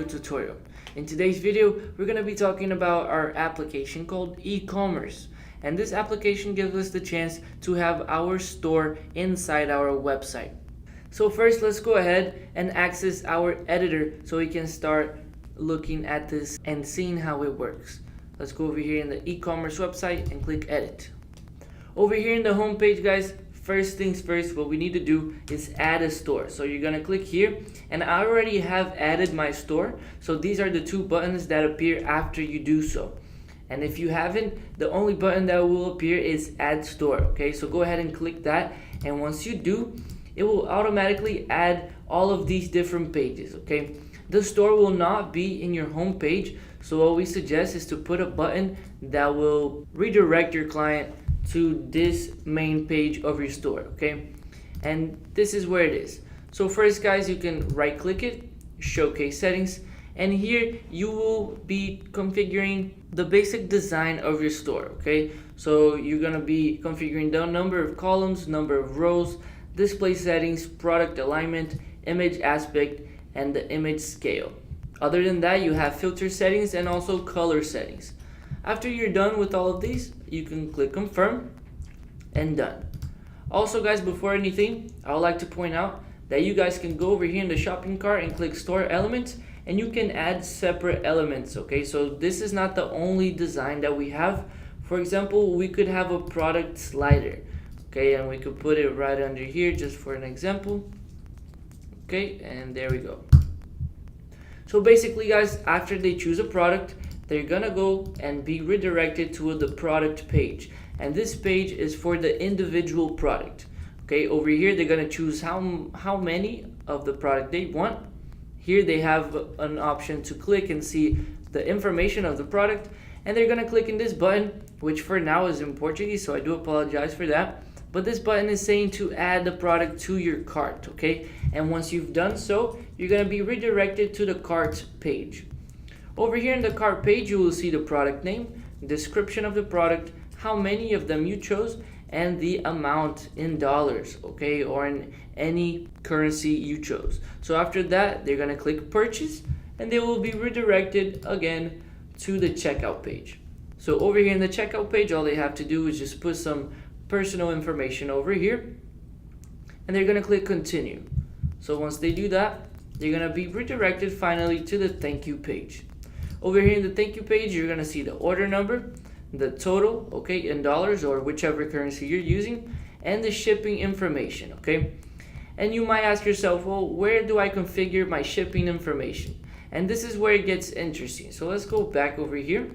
tutorial. In today's video, we're going to be talking about our application called e-commerce. And this application gives us the chance to have our store inside our website. So first, let's go ahead and access our editor so we can start looking at this and seeing how it works. Let's go over here in the e-commerce website and click edit. Over here in the home page, guys, first things first, what we need to do is add a store. So you're gonna click here, and I already have added my store. So these are the two buttons that appear after you do so. And if you haven't, the only button that will appear is add store. Okay, so go ahead and click that, and once you do, it will automatically add all of these different pages. Okay, the store will not be in your home page, so what we suggest is to put a button that will redirect your client to this main page of your store. Okay, and this is where it is. So first, guys, you can right click it, showcase settings, and here you will be configuring the basic design of your store. Okay, so you're gonna be configuring the number of columns, number of rows, display settings, product alignment, image aspect, and the image scale. Other than that, you have filter settings and also color settings. After you're done with all of these, you can click confirm and done. Also, guys, before anything, I would like to point out that you guys can go over here in the shopping cart and click store elements, and you can add separate elements. Okay, so this is not the only design that we have. For example, we could have a product slider. Okay, and we could put it right under here just for an example. Okay, and there we go. So basically, guys, after they choose a product, they're gonna go and be redirected to the product page, and this page is for the individual product. Okay, over here they're gonna choose how many of the product they want. Here they have an option to click and see the information of the product, and they're gonna click in this button, which for now is in Portuguese, so I do apologize for that. But this button is saying to add the product to your cart. Okay, and once you've done so, you're gonna be redirected to the cart page. Over here in the cart page, you will see the product name, description of the product, how many of them you chose, and the amount in dollars, okay, or in any currency you chose. So after that, they're gonna click purchase, and they will be redirected again to the checkout page. So over here in the checkout page, all they have to do is just put some personal information over here, and they're gonna click continue. So once they do that, they're gonna be redirected finally to the thank you page. Over here in the thank you page, you're gonna see the order number, the total, okay, in dollars or whichever currency you're using, and the shipping information. Okay, and you might ask yourself, well, where do I configure my shipping information? And this is where it gets interesting. So let's go back over here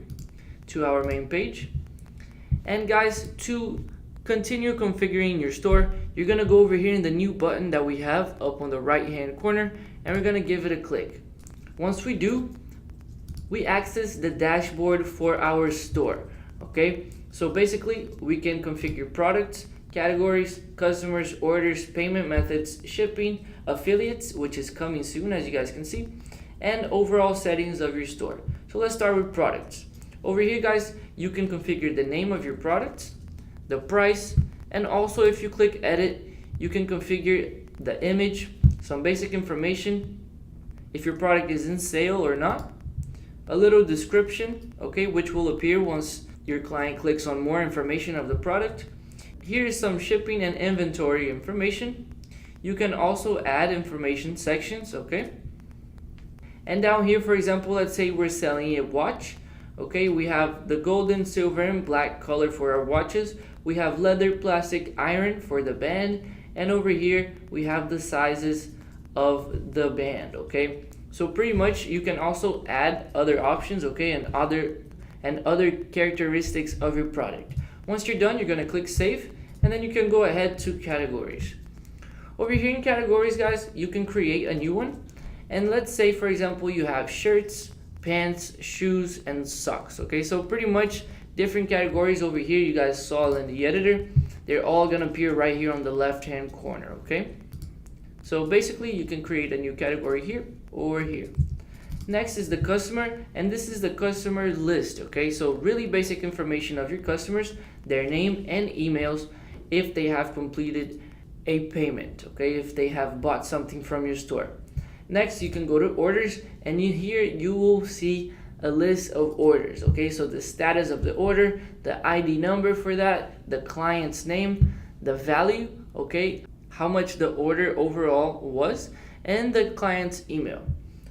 to our main page, and guys, to continue configuring your store, you're gonna go over here in the new button that we have up on the right hand corner, and we're gonna give it a click. Once we do, we access the dashboard for our store. Okay, so basically we can configure products, categories, customers, orders, payment methods, shipping, affiliates, which is coming soon as you guys can see, and overall settings of your store. So let's start with products. Over here, guys, you can configure the name of your products, the price, and also if you click edit, you can configure the image, some basic information, if your product is in sale or not, a little description, okay, which will appear once your client clicks on more information of the product. Here is some shipping and inventory information. You can also add information sections, okay? And down here, for example, let's say we're selling a watch. Okay, we have the golden, silver, and black color for our watches. We have leather, plastic, iron for the band. And over here, we have the sizes of the band, okay? So pretty much you can also add other options, okay, and other characteristics of your product. Once you're done, you're gonna click save, and then you can go ahead to categories. Over here in categories, guys, you can create a new one. And let's say, for example, you have shirts, pants, shoes, and socks. Okay, so pretty much different categories over here you guys saw in the editor. They're all gonna appear right here on the left hand corner. Okay, so basically you can create a new category here or here. Next is the customer, and this is the customer list. Okay, so really basic information of your customers, their name and emails, if they have completed a payment, okay, if they have bought something from your store. Next, you can go to orders, and here you will see a list of orders. Okay, so the status of the order, the ID number for that, the client's name, the value, okay, how much the order overall was, and the client's email.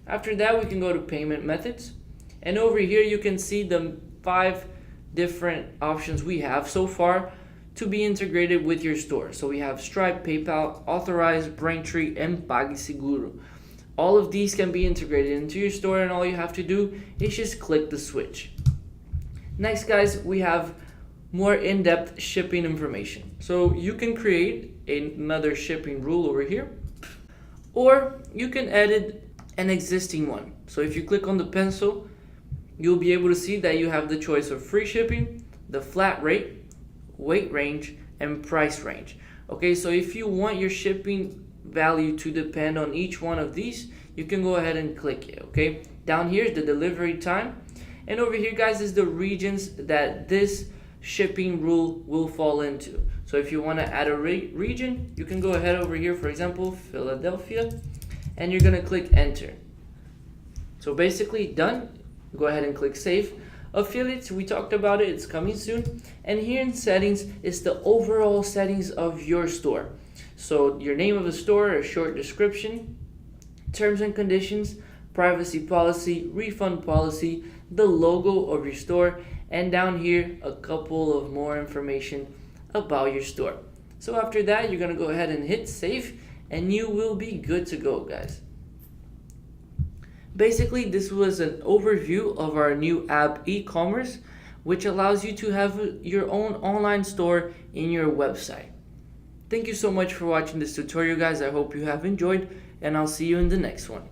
After that, we can go to payment methods, and over here you can see the 5 different options we have so far to be integrated with your store. So we have Stripe, PayPal, Authorized, Braintree, and PagSeguro. All of these can be integrated into your store, and all you have to do is just click the switch. Next, guys, we have more in-depth shipping information. So you can create another shipping rule over here, or you can edit an existing one. So if you click on the pencil, you'll be able to see that you have the choice of free shipping, the flat rate, weight range, and price range. Okay, so if you want your shipping value to depend on each one of these, you can go ahead and click it. Okay, down here is the delivery time, and over here, guys, is the regions that this shipping rule will fall into. So if you want to add a region, you can go ahead over here, for example, Philadelphia, and you're gonna click enter. So basically done. Go ahead and click save. Affiliates, we talked about it, it's coming soon. And here in settings is the overall settings of your store. So your name of the store, a short description, terms and conditions, privacy policy, refund policy, the logo of your store, and down here a couple of more information about your store. So after that, you're gonna go ahead and hit save, and you will be good to go, guys. Basically, this was an overview of our new app e-commerce, which allows you to have your own online store in your website. Thank you so much for watching this tutorial, guys. I hope you have enjoyed, and I'll see you in the next one.